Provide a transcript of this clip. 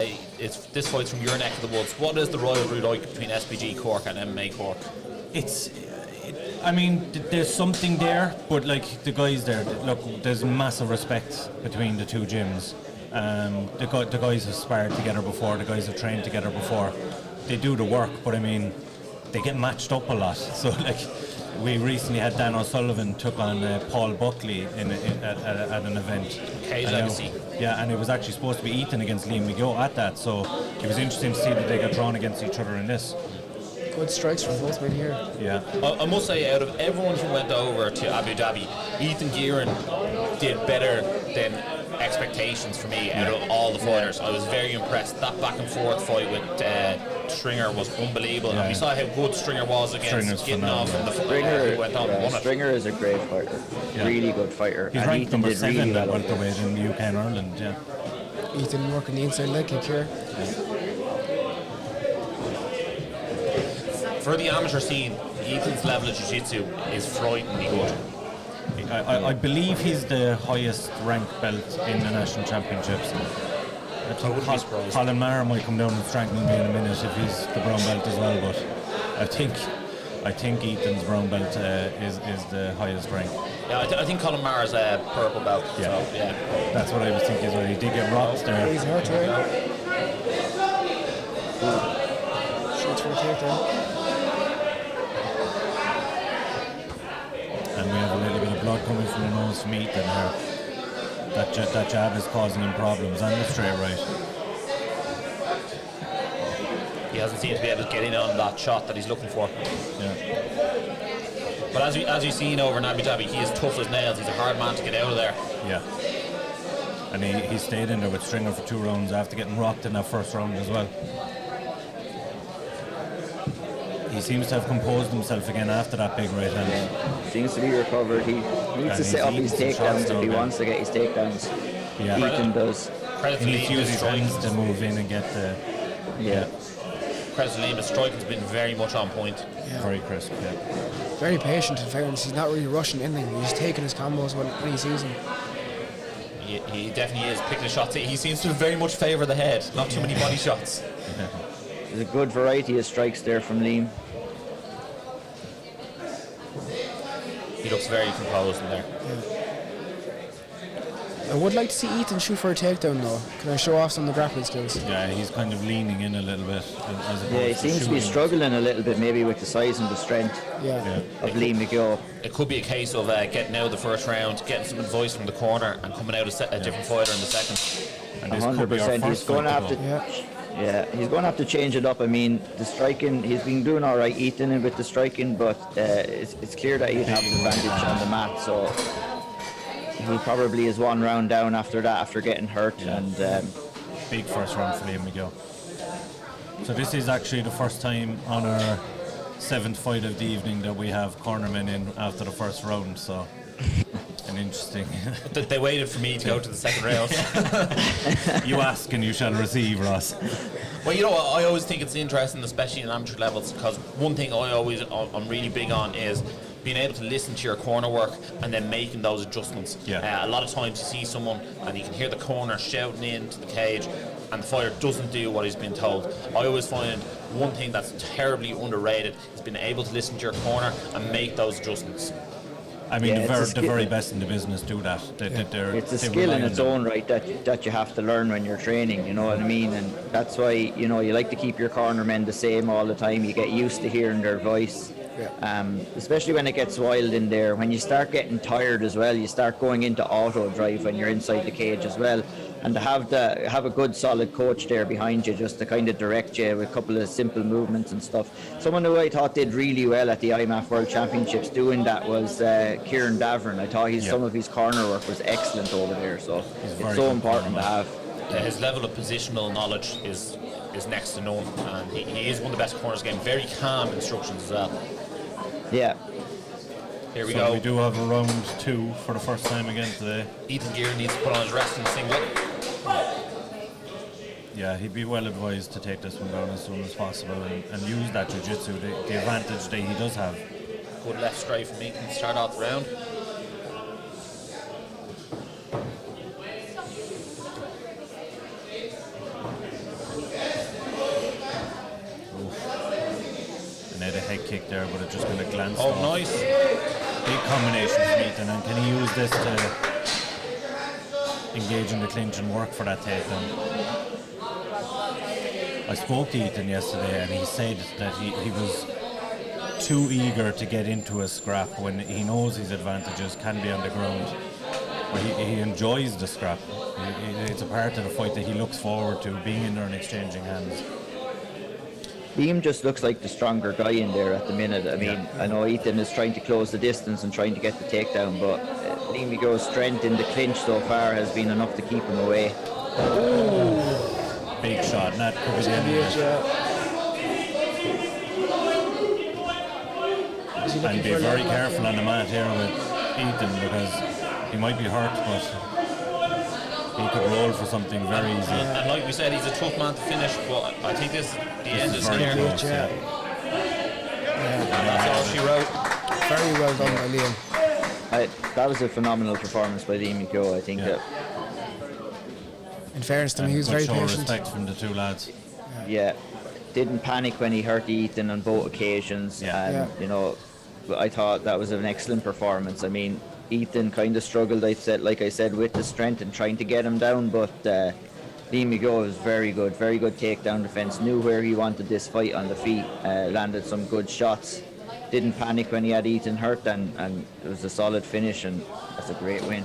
This fight's from your neck of the woods. What is the rivalry like between SBG Cork and MMA Cork? There's something there, but like the guys there, look, there's massive respect between the two gyms. The guys have sparred together before, the guys have trained together before. They do the work, but they get matched up a lot. So like, we recently had Dan O'Sullivan took on Paul Buckley at an event. Cage Legacy. Yeah, and it was actually supposed to be Ethan against Liam McGeough at that, so it was interesting to see that they got drawn against each other in this. Good strikes from both men here. Yeah. I must say, out of everyone who went over to Abu Dhabi, Ethan Guerin did better than expectations for me out of all the fighters. I was very impressed. That back and forth fight with Stringer was unbelievable. Yeah. And we saw how good Stringer was against Gittinov and the Stringer went on and won it. Stringer is a great fighter. Yeah. Really good fighter. He's and ranked Ethan number did 7 really at well. welterweight in the UK and Ireland, yeah. Ethan working the inside leg kick here. For the amateur scene, Ethan's level of jiu-jitsu is frighteningly good. I believe he's the highest ranked belt in the national championships. I wouldn't be surprised. Colin Maher might come down and strangle me in a minute if he's the brown belt as well, but I think Ethan's brown belt is the highest rank. Yeah, I think Colin Maher's a purple belt. Yeah. So, yeah. That's what I was thinking as well. He did get rocked there. He's hurt, right? Shots for the takedown. And we have a little bit of blood coming from the nose from Ethan here. That jab is causing him problems on the straight right. He hasn't seemed to be able to get in on that shot that he's looking for. Yeah. But as you've seen over in Abu Dhabi, he is tough as nails. He's a hard man to get out of there. Yeah. And he stayed in there with Stringer for 2 rounds after getting rocked in that first round as well. He seems to have composed himself again after that big right hand. Seems to be recovered. He needs to set up his takedowns if he wants to get his takedowns. Yeah. Ethan does. He needs to use his hands to move in and get the... Yeah. Credit to Liam, his striking's been very much on point. Yeah. Very crisp, yeah. Very patient in fairness. He's not really rushing anything. He's taking his combos when he sees them. He definitely is picking the shots. He seems to very much favour the head, not too many body shots. There's a good variety of strikes there from Liam. He looks very composed in there. Yeah. I would like to see Ethan shoot for a takedown though. Can I show off some of the grappling skills? Yeah, he's kind of leaning in a little bit. Yeah, he seems to be struggling a little bit maybe with the size and the strength of Liam McGeough. It could be a case of getting out of the first round, getting some advice from the corner and coming out a different fighter in the second. And 100%. He's going to have to... Yeah, he's going to have to change it up. I mean, the striking, he's been doing all right, Ethan, with the striking, but it's clear that he'd have the advantage on the mat, so he probably is 1 round down after that, after getting hurt. Yeah. And big first round for Liam McGeough. So this is actually the first time on our 7th fight of the evening that we have cornermen in after the first round, so an interesting... They waited for me to go to the second round. You ask and you shall receive, Ross. Well, you know what, I always think it's interesting, especially in amateur levels, because one thing I'm really big on is being able to listen to your corner work and then making those adjustments. Yeah. A lot of times you see someone and you can hear the corner shouting into the cage and the fighter doesn't do what he's been told. I always find one thing that's terribly underrated is being able to listen to your corner and make those adjustments. I mean, the very best in the business do that. It's a skill in its own right that you have to learn when you're training, you know what I mean? And that's why, you know, you like to keep your cornermen the same all the time. You get used to hearing their voice. Yeah. Especially when it gets wild in there. When you start getting tired as well, you start going into auto drive when you're inside the cage as well. And to have a good solid coach there behind you just to kind of direct you with a couple of simple movements and stuff. Someone who I thought did really well at the IMMAA World Championships doing that was Kieran Davern. I thought some of his corner work was excellent over there, so it's so important to have. His level of positional knowledge is next to none, and he is one of the best corners game. Very calm instructions as well. Yeah. Here we go. We do have a round 2 for the first time again today. Ethan Guerin needs to put on his wrestling singlet. Yeah, he'd be well advised to take this one down as soon as possible and use that jiu-jitsu, the advantage that he does have. Good left straight from Ethan to start off the round. head kick there, but it just kind of glanced Oh, off. nice. Big combination from Ethan, and can he use this to engage in the clinch and work for that takedown? I spoke to Ethan yesterday, and he said that he was too eager to get into a scrap when he knows his advantages can be on the ground. But he enjoys the scrap. It's a part of the fight that he looks forward to, being in there and exchanging hands. Liam just looks like the stronger guy in there at the minute. I mean, I know Ethan is trying to close the distance and trying to get the takedown, but Liam McGeough's strength in the clinch so far has been enough to keep him away. Ooh. Big shot, and that could be the end of it. And be very careful on the mat here with Ethan, because he might be hurt, but he could roll for something very easy. And like we said, he's a tough man to finish, but I think the end is very near. close, Yeah. And that's all she wrote. Very well done by Liam. That was a phenomenal performance by Liam McGeough. I think that, In fairness to him, And he was good very show of patient. respect from the two lads. didn't panic when he hurt Ethan on both occasions. And, you know, I thought that was an excellent performance. I mean, Ethan kind of struggled, like I said, with the strength and trying to get him down, but Liam McGeough was very good takedown defense, knew where he wanted this fight on the feet, landed some good shots, didn't panic when he had Ethan hurt, and it was a solid finish, and that's a great win.